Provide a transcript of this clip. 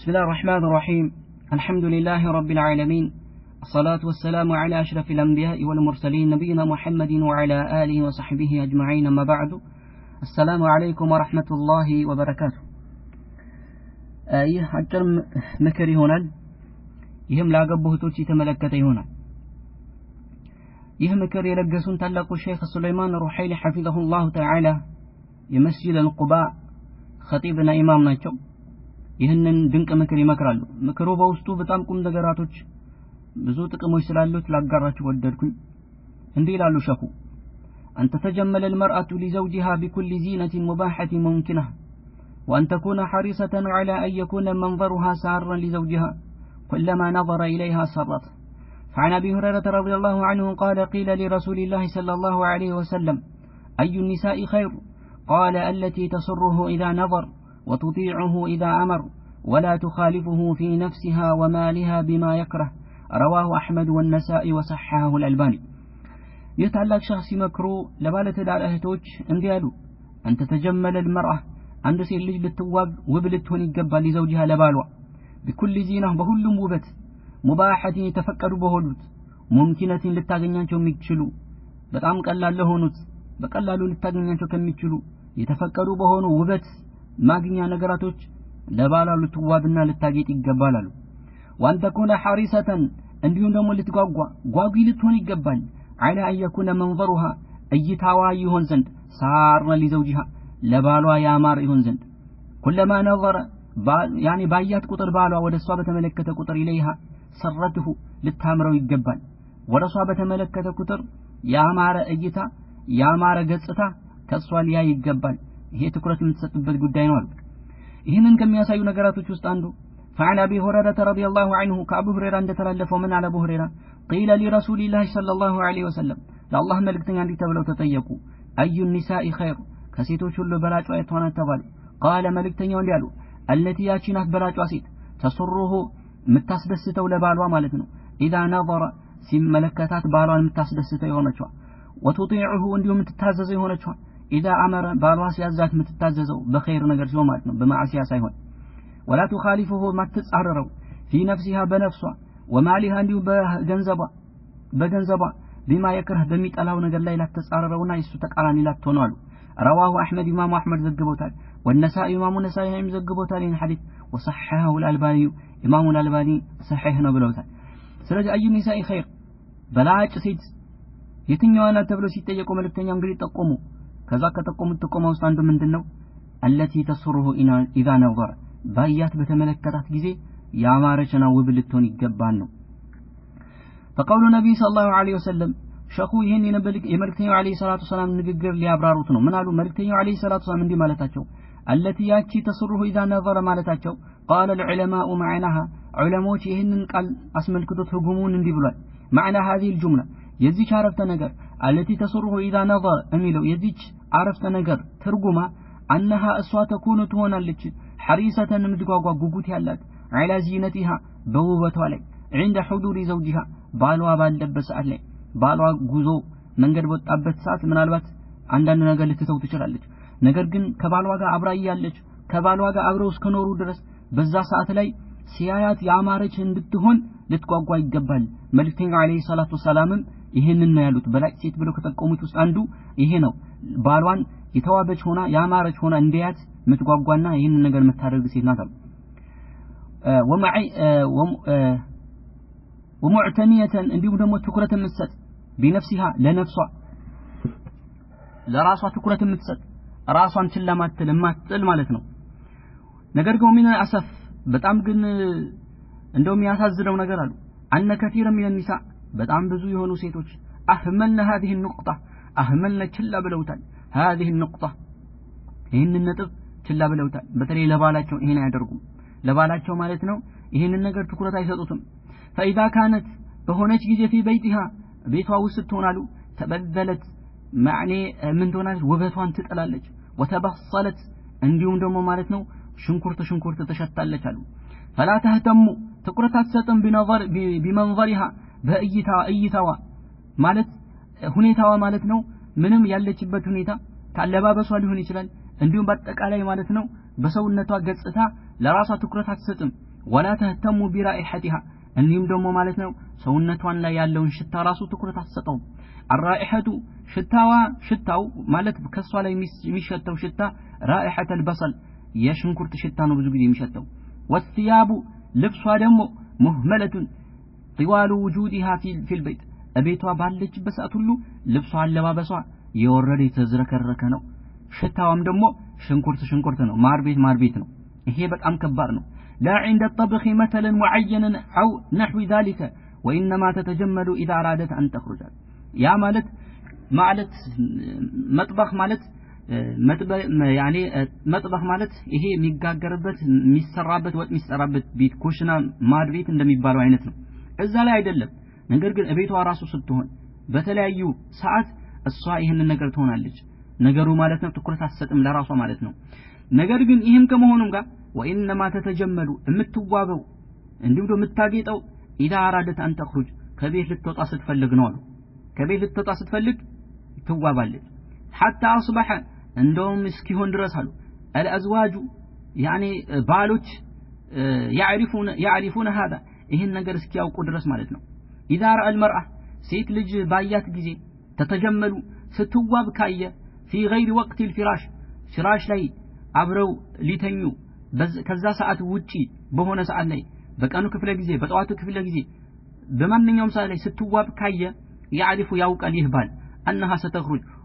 بسم الله الرحمن الرحيم الحمد لله رب العالمين الصلاة والسلام على أشرف الأنبياء والمرسلين نبينا محمد وعلى آله وصحبه أجمعين أما بعد السلام عليكم ورحمة الله وبركاته ይህ አጭር ምክር ይሆናል ይህም ላገቡ እህቶች የተመለከተ ይሆናል ይህ ምክር የለገሱን ታላቁ ሼክ ሱለይማን ሩሐይሊ ሐፊዘሁላህ ተዓላ የመስጂድ አልቁባ ኸጢብና ኢማም ናቸው ይህንን ድንቅ ምክር ይመክራሉ ምክሩ በውስጡ በጣም ቁም ነገራቶች ብዙ ጥቅሞች ስላሉት ላጋራችሁ ወደድኩኝ እንዲህ ይላሉ ሸኹ أن تتجمل المرأة لزوجها بكل زينة مباحة ممكنة وأن تكون حريصة على أن يكون منظرها سارا لزوجها كلما نظر إليها سرت فعن أبي هريرة رضي الله عنه قال قيل لرسول الله صلى الله عليه وسلم أي النساء خير قال التي تسره إذا نظر وتطيعه إذا أمر ولا تخالفه في نفسها ومالها بما يكره رواه أحمد والنسائي وصححه الألباني يتعلق شخص مكرو لبالة دار أهتوج انديالو أن تتجمل المرأة عند سير لج للتواب وبلتهن الجبال لزوجها لبالوا بكل زينة بهل موبت مباحة يتفكر بهلوت ممكنة للتاغنيانشو ميكشلو بتعم قلال لهونوت بقلالو للتاغنيانشو كميكشلو يتفكروا بهونو وبت ማግኛ ነገራቶች ለባላሉ ልትዋብና ልታጌጥ ይገባላሉ وان تكون حريصة እንዲሁም ደግሞ ልትጓጓ ጓጉ ልትሆን ይገባል على ان يكون منظرها እይታዋ ይሆን ዘንድ ሳር ለዘውጂها ለባሏ ያማር ይሆን ዘንድ كلما نظر يعني ባያት ቁጥር ባሏ ወደሷ በተመለከተ ቁጥር إليها سرته ልታምረው ይገባል ወደሷ በተመለከተ ቁጥር ያማረ እይታ ያማረ ገጽታ ከሷ ሊያ ይገባል ይሄ ትኩረት የምትሰጥበት ጉዳይ ነው ይሄንን ከሚያሳዩ ነገራቶች ውስጥ አንዱ فعن ابي هريره رضي الله عنه كابو هريره እንደተላለፈው ምን አለ አቡ هريره قيل لرسول الله صلى الله عليه وسلم ለአላህ መልእክተኛ እንዲህ ተብለው ተጠየቁ اي النساء خير ከሴቶች ሁሉ በላጯ የቷና ተባሉ قال መልእክተኛው እንዲህ አሉ التي ያቺናት በላጯ ሴት ተሰሩሁ የምታስደስተው ለባሏ ማለት ነው اذا نظر ሲመለከታት ባሏን የምታስደስተው የሆነችው وتطيعه እንዲሁም የምትታዘዘው የሆነችው إذا أمر بالواس يزات متتاززو بخير نجر شو ماتنو بمعصية سايهون ولا تخالفه ما تتعررو في نفسها بنفسها ومالها انديو بجنزبا بما يكره بميت ألاو نجر لا تتعررونا يسو تقالاني لا تونالو رواه أحمد إمام أحمد زقبوتال والنسائي إمام النسائي هم زقبوتال الحديث وصححه الألباني إمام الألباني صححنا بلوتال سرج أي النساء خير بلاج سيد يتنيو أنا تبلو سيتيكو ملكتنيو انجري تقومو ከዛ ከተቆሙት ተቆማው አንዱ ምንድነው التي تسره اذا نظر ባያት በተመለከታት ጊዜ ያማረችና ውብ ልትሆን ይገባል ነው فقول النبي صلى الله عليه وسلم ሸኹ ይሄን የመልእክተኛው አለይሂ ሰላቱ ሰላም ንግግር ሊያብራሩት ነው ምን አሉ መልእክተኛው አለይሂ ሰላቱ ሰላም እንዲህ ማለታቸው التي ያቺ تسره اذا نظر ማለታቸው قال العلماء معناها علماء ይሄንን ቃል አስመልክቶት ህጉሙን እንዲህ ብሏል معنى هذه الجمله የዚህ عرفت ነገር التي تسره اذا نظر اميلو يذيك عرفت ነገር ትርጉማ انها እሷ ተኩኑ ትሆናለች حريصة ምትጓጓ ጉጉት ያላት على زينتها በውበቷ ላይ عند حضور زوجها ባሏ ባለበት ሰዓት ላይ ባሏ ጉዞ መንገድ ወጣበት ሰዓት ምናልባት አንዳንድ ነገር ልትተው ትችላለች ነገር ግን ከባሏ ጋር አብራ ያለች ከባሏ ጋር አብረው እስከኖሩ ድረስ በዛ ሰዓት ላይ ሲያያት ያማረች እንድትሆን ልትጓጓ ይገባል መልእክተኛው አለይሂ ሰላቱ ሰላም ይሄንን ነው ያሉት በላይ ሴት ብለው ከተቆሙት ውስጥ አንዱ ይሄ ነው ባሏን የተዋበች ሆና ያማረች ሆና እንዲያት ምትጓጓና ይሄንን ነገር የምታደርግ ሴት ናት ومعتنية እንዲሁም ደግሞ ትኩረት የምትሰጥ بنفسها ለነፍሷ ለራሷ ትኩረት የምትሰጥ ራሷን ችላማትል ማትጥል ማለት ነው ነገር ግን ምን አሰፍ በጣም ግን እንደውም ያሳዝነው ነገር አሉ አነ كثير من النساء በጣም ብዙ የሆኑ ሴቶች አህመልنا هذه النقطة አህመልنا ችላ ብለውታል هذه النقطة ይሄንን ነጥብ ችላ ብለውታል በተለይ ለባላቸው ይሄን ያደርጉ ለባላቸው ማለት ነው ይሄንን ነገር ትኩረት አይሰጡትም فإذا كانت በሆነች ጊዜ في بيتها ቤቷ ውስጥ ትሆናሉ ተበደለት ማዕኔ ምን ትሆናለች ውበቷን ትጥላለች وتبصلت እንዲሁም ደግሞ ማለት ነው ሽንኩርት ተሸታለች አሉ فلا تهتم ትኩረት አትሰጥም بمنظرها በእይታዋ ማለት ሁኔታዋ ማለት ነው ምንም ያለችበት ሁኔታ ካለባበሷ ሊሆን ይችላል እንዲሁም በአጠቃላይ ማለት ነው በሰውነቷ ገጽታ ለራሷ ትኩረት አትሰጥም ولا تهتم برائحتها እንዲሁም ደግሞ ማለት ነው ሰውነቷን ላይ ያለውን ሽታ ራሱ ትኩረት አትሰጠው الرائحه ሽታው ማለት ከሷ ላይ የሚሸተው ሽታ رائحه البصل የሽንኩርት ሽታ ነው ብዙ ጊዜ የሚሸተው والثياب ልብሷ ደግሞ مهمله طوال وجودها في البيت እቤቷ ባለችበት ሰዓት ሁሉ ልብሷ አለባበሷ የወረደ የተዝረከረከ ነው ሽታውም ደግሞ ሽንኩርት ነው ማር ቤት ነው ይሄ በጣም ከባድ ነው لا عند الطبخ مثلا معينا أو نحو ذلك وإنما تتجمل إذا أرادت أن تخرج يا مالت مطبخ مالت يعني مطبخ مالت ይሄ የሚጋገርበት የሚሰራበት ወጥ የሚሰራበት ቤት ኩሽና ማድ ቤት እንደሚባለው አይነት ነው እዛ ላይ አይደለም ነገር ግን እቤቷ ራሱ ስትሆን በተለያዩ ሰዓት እሷ ይሄንን ነገር ትሆናለች ነገሩ ማለት ነው ትኩረት አትሰጥም ለራሷ ማለት ነው ነገር ግን ይሄም ከመሆኑም ጋር وإنما تتجمل የምትዋበው እንዲሁ ደግሞ የምታጌጠው إذا أرادت أن تخرج ከቤት ልትወጣ ስትፈልግ ነው ከቤት ልትወጣ ስትፈልግ ትዋባለች حتى أصبح እንደውም እስኪሆን ድረስ አሉ الأزواج يعني ባሎች يعرفون هذا ይሄን ነገር እስኪያውቁ ድረስ ማለት ነው إذا رأى المرأة ሴት ልጅ ባያት ጊዜ ተተጀመሉ ስትዋብ ካየ في غير وقت الفراش ፍራሽ ላይ አብረው ሊተኙ ከዛ ሰዓት ውጪ በሆነ ሰዓት ላይ በቀኑ ክፍለ ጊዜ በጧቱ ክፍለ ጊዜ በማንኛውም ሰዓት ላይ ስትዋብ ካየ يعرف ያውቃል ይህባል أنها ستخرج